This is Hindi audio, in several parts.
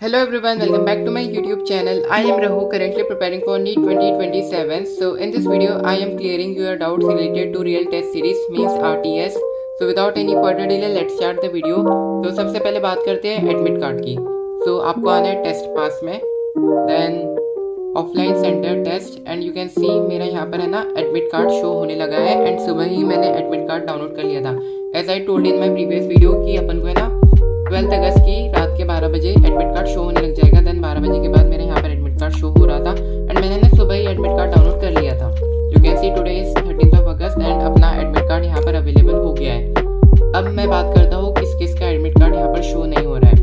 Hello everyone, welcome back to my YouTube channel. I am Rahu, currently preparing for NEET 2027. So in this video, I am clearing your doubts related to real test series means RTS. So without any further delay, let's start the video. तो सबसे पहले बात करते हैं एडमिट कार्ड की. So आपको आना है टेस्ट पास में, then offline centre test and you can see मेरा यहाँ पर है ना एडमिट कार्ड शो होने लगा है एंड सुबह ही मैंने एडमिट कार्ड डाउनलोड कर लिया था. As I told in my previous video कि अपन को है ना 12 अगस्त की रात के 12 बजे एडमिट कार्ड शो होने लग जाएगा. देन 12 बजे के बाद मेरे यहाँ पर एडमिट कार्ड शो हो रहा था एंड मैंने ना सुबह ही एडमिट कार्ड डाउनलोड कर लिया था. You can C today is 13 August and अपना एडमिट कार्ड यहाँ पर अवेलेबल हो गया है. अब मैं बात करता हूँ किस किस का एडमिट कार्ड यहाँ पर शो नहीं हो रहा है.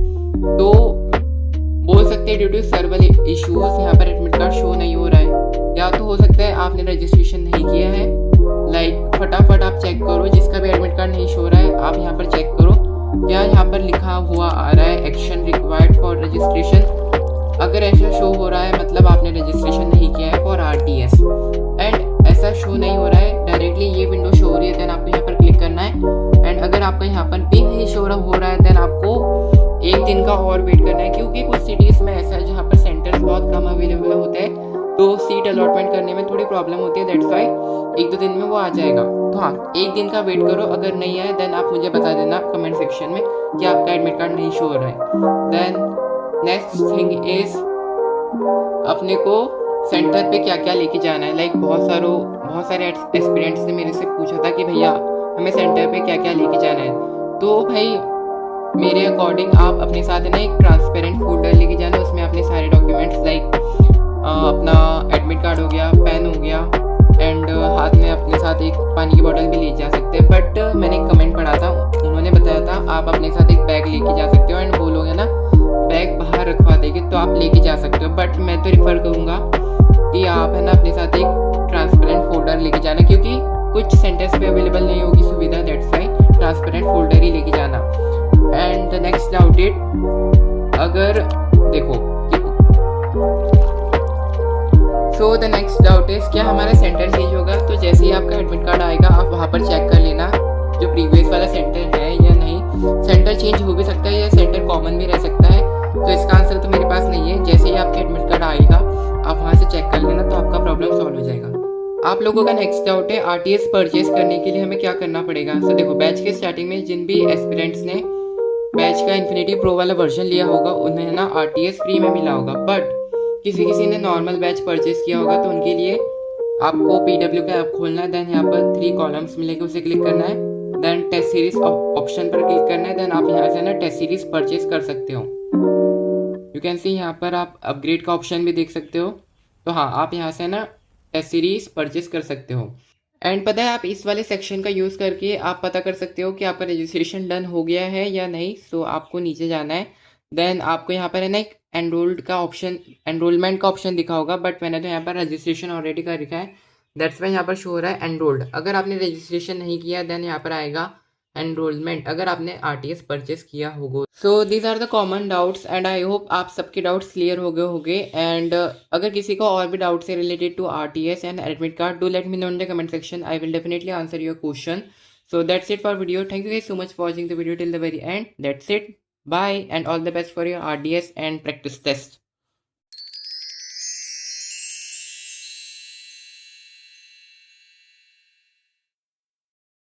तो बोल सकते हैं ड्यू टू सर्वर इश्यूज यहाँ पर एडमिट कार्ड शो नहीं हो रहा है, या तो हो सकता है आपने रजिस्ट्रेशन नहीं किया है. लाइक फटाफट आप चेक करो, जिसका भी एडमिट कार्ड नहीं शो रहा है आप यहाँ पर चेक करो क्या यहाँ पर लिखा हुआ आ रहा है एक्शन रिक्वायर्ड फॉर रजिस्ट्रेशन. अगर ऐसा शो हो रहा है मतलब आपने रजिस्ट्रेशन नहीं किया है फॉर RTS एंड ऐसा शो नहीं हो रहा है, डायरेक्टली ये विंडो शो हो रही है, देन आपको यहाँ पर क्लिक करना है. एंड अगर आपका यहाँ पर भी नहीं शो हो रहा है देन आपको एक दिन का और वेट करना है, क्योंकि कुछ सिटीज़ में ऐसा है जहाँ पर सेंटर्स बहुत कम अवेलेबल होते हैं तो सीट अलॉटमेंट करने में थोड़ी प्रॉब्लम होती है. दैट्स वाई 1-2 दिन में वो आ जाएगा. तो हाँ, एक दिन का वेट करो. अगर नहीं आए देन आप मुझे बता देना कमेंट सेक्शन में कि आपका एडमिट कार्ड नहीं शो हो रहा है. देन नेक्स्ट थिंग इज अपने को सेंटर पे क्या क्या लेके जाना है. लाइक बहुत सारे एस्पिरेंट्स ने मेरे से पूछा था कि भैया हमें सेंटर पे क्या क्या लेके जाना है. तो भाई मेरे अकॉर्डिंग आप अपने साथ है ना एक ट्रांसपेरेंट फोल्डर लेके जाना. उसमें अपने सारे डॉक्यूमेंट्स लाइक अपना एडमिट कार्ड हो गया, पेन हो गया एंड हाथ में अपने साथ एक पानी की बोतल भी ले जा सकते हैं. बट मैंने एक कमेंट पढ़ा था, उन्होंने बताया था आप अपने साथ एक बैग लेके जा सकते हो एंड वो लोग है ना बैग बाहर रखवा देंगे तो आप लेके जा सकते हो. बट मैं तो रिफ़र करूँगा कि आप है ना अपने साथ एक ट्रांसपेरेंट फोल्डर लेके जाना, क्योंकि कुछ सेंटर्स पे अवेलेबल नहीं होगी सुविधा. दैट्स वाई ट्रांसपेरेंट फोल्डर ही लेके जाना. And the next doubt it, अगर देखो so the next doubt is क्या हमारा सेंटर चेंज होगा. तो जैसे ही आपका एडमिट कार्ड आएगा आप वहाँ पर चेक कर लेना जो प्रीवियस वाला सेंटर है या नहीं. सेंटर चेंज हो भी सकता है या सेंटर कॉमन भी रह सकता है, तो इसका आंसर तो मेरे पास नहीं है. जैसे ही आपका एडमिट कार्ड आएगा आप वहाँ से चेक कर लेना तो आपका प्रॉब्लम सॉल्व हो जाएगा. आप लोगों का नेक्स्ट डाउट है RTS परचेज करने के लिए हमें क्या करना पड़ेगा. तो देखो बैच के स्टार्टिंग में जिन भी एस्पिरेंट्स ने बैच का इन्फिनिटी प्रो वाला वर्जन लिया होगा उन्हें ना RTS फ्री में मिला होगा. बट किसी ने नॉर्मल बैच परचेज किया होगा तो उनके लिए आपको PW का ऐप खोलना है. देन यहाँ पर 3 कॉलम्स मिलेंगे, उसे क्लिक करना है. देन टेस्ट सीरीज ऑप्शन पर क्लिक करना है. देन आप यहाँ से ना टेस्ट सीरीज परचेज कर सकते हो. यू कैन सी यहाँ पर आप अपग्रेड का ऑप्शन भी देख सकते हो. तो हाँ, आप यहाँ से ना टेस्ट सीरीज परचेज कर सकते हो. एंड पता है आप इस वाले सेक्शन का यूज़ करके आप पता कर सकते हो कि आपका रजिस्ट्रेशन डन हो गया है या नहीं. सो आपको नीचे जाना है. देन आपको यहाँ पर है ना एक एनरोलमेंट का ऑप्शन दिखा होगा, बट मैंने तो यहाँ पर रजिस्ट्रेशन ऑलरेडी कर रखा है. दैट्स वाई यहाँ पर शो हो रहा है एनरोल्ड. अगर आपने रजिस्ट्रेशन नहीं किया देन यहाँ पर आएगा एनरोलमेंट अगर आपने RTS परचेस किया होगा. So these are the common doubts and I hope आप सबके डाउट्स क्लियर हो गए होंगे. एंड अगर किसी को और भी डाउट्स है related to RTS and admit card, do let me know in the comment section. I will definitely answer your question. So that's it for video. Thank you guys so much for watching the video till the very end. That's it. Bye and all the best for your RDS and practice test.